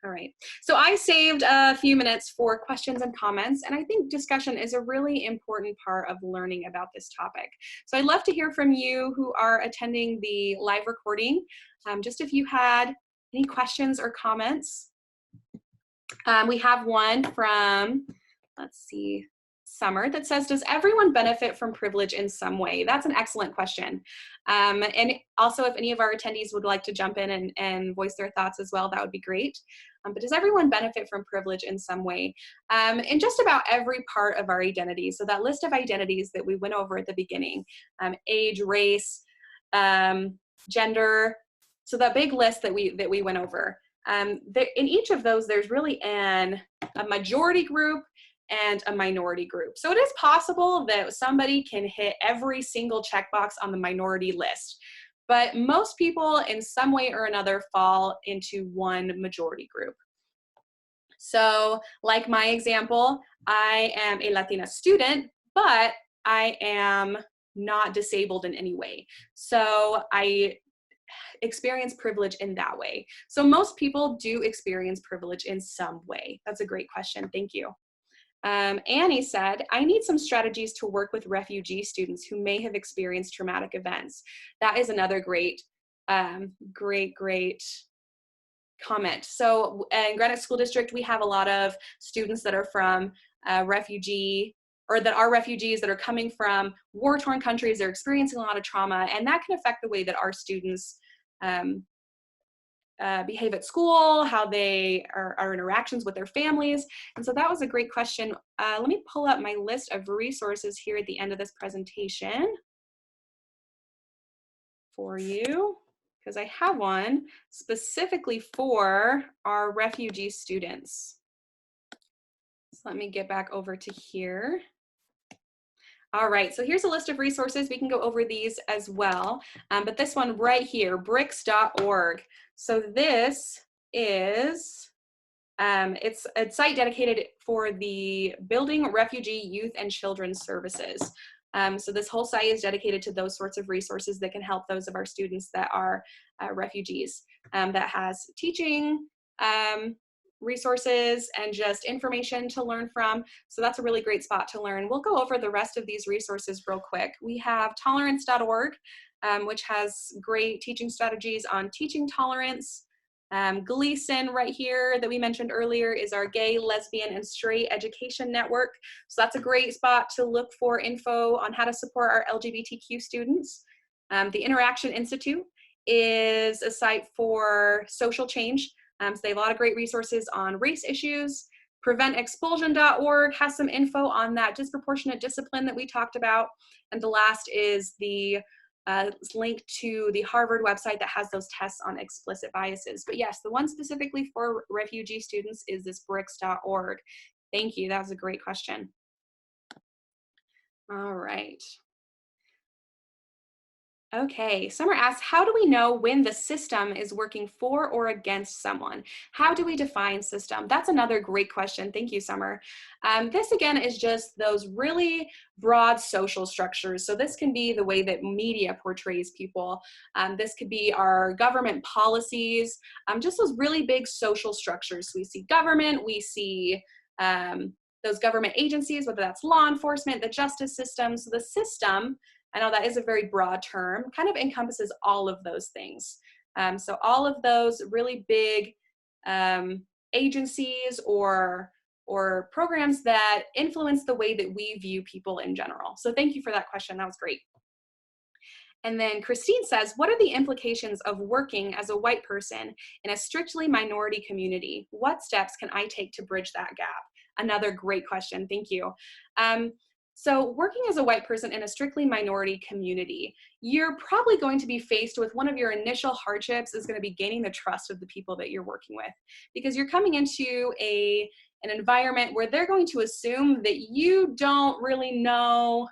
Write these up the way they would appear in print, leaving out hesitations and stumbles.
All right. So I saved a few minutes for questions and comments, and I think discussion is a really important part of learning about this topic. So I'd love to hear from you who are attending the live recording, just if you had any questions or comments. We have one from, let's see, Summer, that says, does everyone benefit from privilege in some way? That's an excellent question. And also, if any of our attendees would like to jump in and voice their thoughts as well, that would be great. But does everyone benefit from privilege in some way? In just about every part of our identity. So that list of identities that we went over at the beginning, age, race, gender. So that big list that we went over. In each of those, there's really a majority group and a minority group. So it is possible that somebody can hit every single checkbox on the minority list, but most people in some way or another fall into one majority group. So like my example, I am a Latina student, but I am not disabled in any way. So I experience privilege in that way. So most people do experience privilege in some way. That's a great question. Thank you. Annie said, I need some strategies to work with refugee students who may have experienced traumatic events. That is another great comment. So in Granite School District, we have a lot of students that are from refugee, or that are refugees that are coming from war-torn countries. They're experiencing a lot of trauma, and that can affect the way that our students behave at school, how they our interactions with their families. And so that was a great question. Let me pull up my list of resources here at the end of this presentation for you, because I have one specifically for our refugee students. So let me get back over to here. All right, so here's a list of resources. We can go over these as well, but this one right here, bricks.org. So this is, it's a site dedicated for the Building Refugee Youth and Children's Services. So this whole site is dedicated to those sorts of resources that can help those of our students that are refugees. That has teaching, resources, and just information to learn from. So that's a really great spot to learn. We'll go over the rest of these resources real quick. We have tolerance.org, which has great teaching strategies on teaching tolerance. Gleason right here that we mentioned earlier is our gay, lesbian, and straight education network. So that's a great spot to look for info on how to support our LGBTQ students. The Interaction Institute is a site for social change. So they have a lot of great resources on race issues. PreventExpulsion.org has some info on that disproportionate discipline that we talked about. And the last is the link to the Harvard website that has those tests on explicit biases. But yes, the one specifically for refugee students is this bricks.org. Thank you, that was a great question. All right. Okay, Summer asks, how do we know when the system is working for or against someone? How do we define system? That's another great question. Thank you, Summer. This again is just those really broad social structures. So this can be the way that media portrays people. This could be our government policies, just those really big social structures. So we see government, we see those government agencies, whether that's law enforcement, the justice system. So the system, I know that is a very broad term, kind of encompasses all of those things. So all of those really big agencies or programs that influence the way that we view people in general. So thank you for that question, that was great. And then Christine says, what are the implications of working as a white person in a strictly minority community? What steps can I take to bridge that gap? Another great question, thank you. So working as a white person in a strictly minority community, you're probably going to be faced with one of your initial hardships is going to be gaining the trust of the people that you're working with, because you're coming into an environment where they're going to assume that you don't really know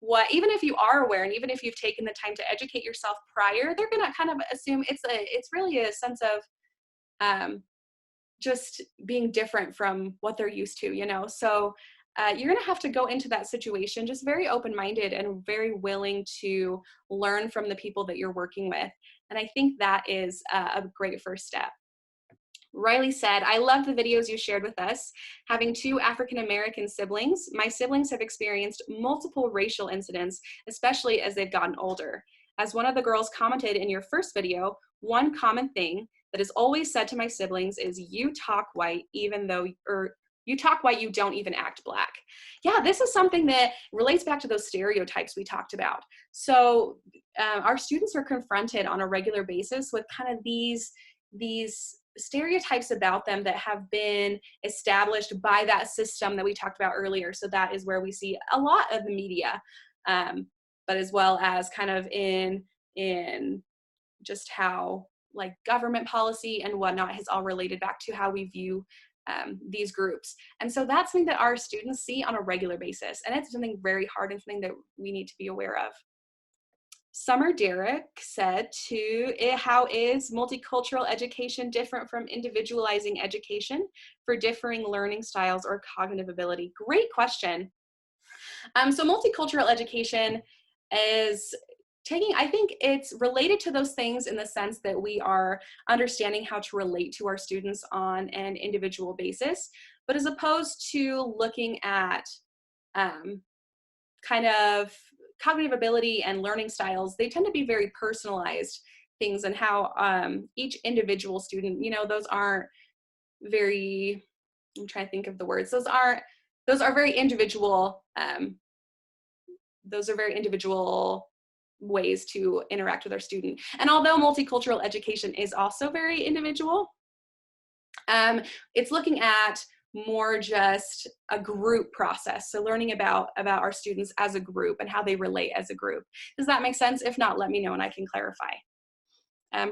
what, even if you are aware and even if you've taken the time to educate yourself prior, they're going to kind of assume it's really a sense of just being different from what they're used to, you know? So you're going to have to go into that situation just very open-minded and very willing to learn from the people that you're working with. And I think that is a great first step. Riley said, I love the videos you shared with us. Having 2 African-American siblings, my siblings have experienced multiple racial incidents, especially as they've gotten older. As one of the girls commented in your first video, one common thing that is always said to my siblings is, you talk white even though, or you talk white, you don't even act black. Yeah, this is something that relates back to those stereotypes we talked about. So our students are confronted on a regular basis with kind of these stereotypes about them that have been established by that system that we talked about earlier. So that is where we see a lot of the media, but as well as kind of in just how like government policy and whatnot has all related back to how we view these groups. And so that's something that our students see on a regular basis. And it's something very hard and something that we need to be aware of. Summer Derrick said, how is multicultural education different from individualizing education for differing learning styles or cognitive ability? Great question. So multicultural education is I think it's related to those things in the sense that we are understanding how to relate to our students on an individual basis, but as opposed to looking at kind of cognitive ability and learning styles, they tend to be very personalized things, and how each individual student, those aren't very, I'm trying to think of the words, those are very individual, those are very individual ways to interact with our student. And although multicultural education is also very individual, it's looking at more just a group process. So learning about our students as a group and how they relate as a group. Does that make sense? If not, let me know and I can clarify.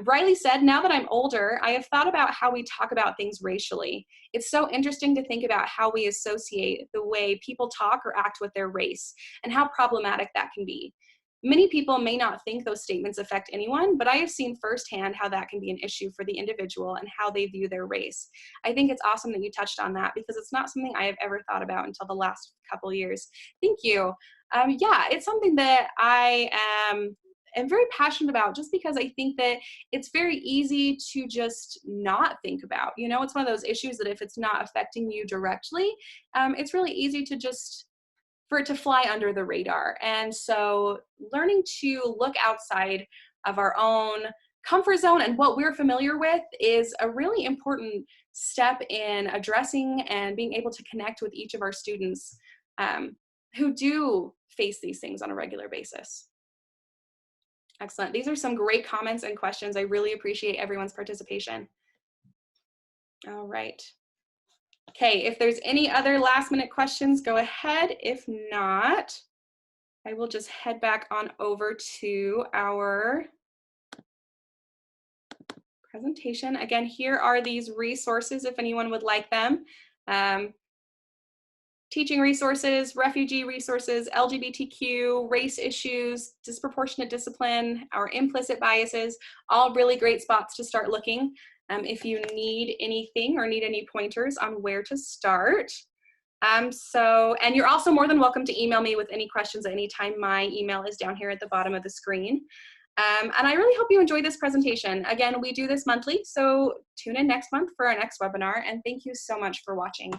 Riley said, now that I'm older, I have thought about how we talk about things racially. It's so interesting to think about how we associate the way people talk or act with their race and how problematic that can be. Many people may not think those statements affect anyone, but I have seen firsthand how that can be an issue for the individual and how they view their race. I think it's awesome that you touched on that because it's not something I have ever thought about until the last couple of years. Thank you. Yeah, it's something that I am very passionate about, just because I think that it's very easy to just not think about. It's one of those issues that if it's not affecting you directly, it's really easy to just for it to fly under the radar. And so learning to look outside of our own comfort zone and what we're familiar with is a really important step in addressing and being able to connect with each of our students who do face these things on a regular basis. Excellent. These are some great comments and questions. I really appreciate everyone's participation. All right. Okay, if there's any other last minute questions, go ahead. If not, I will just head back on over to our presentation. Again, here are these resources if anyone would like them. Teaching resources, refugee resources, LGBTQ, race issues, disproportionate discipline, our implicit biases, all really great spots to start looking. If you need anything or need any pointers on where to start. And you're also more than welcome to email me with any questions at any time. My email is down here at the bottom of the screen. And I really hope you enjoy this presentation. Again, we do this monthly, so tune in next month for our next webinar, and thank you so much for watching.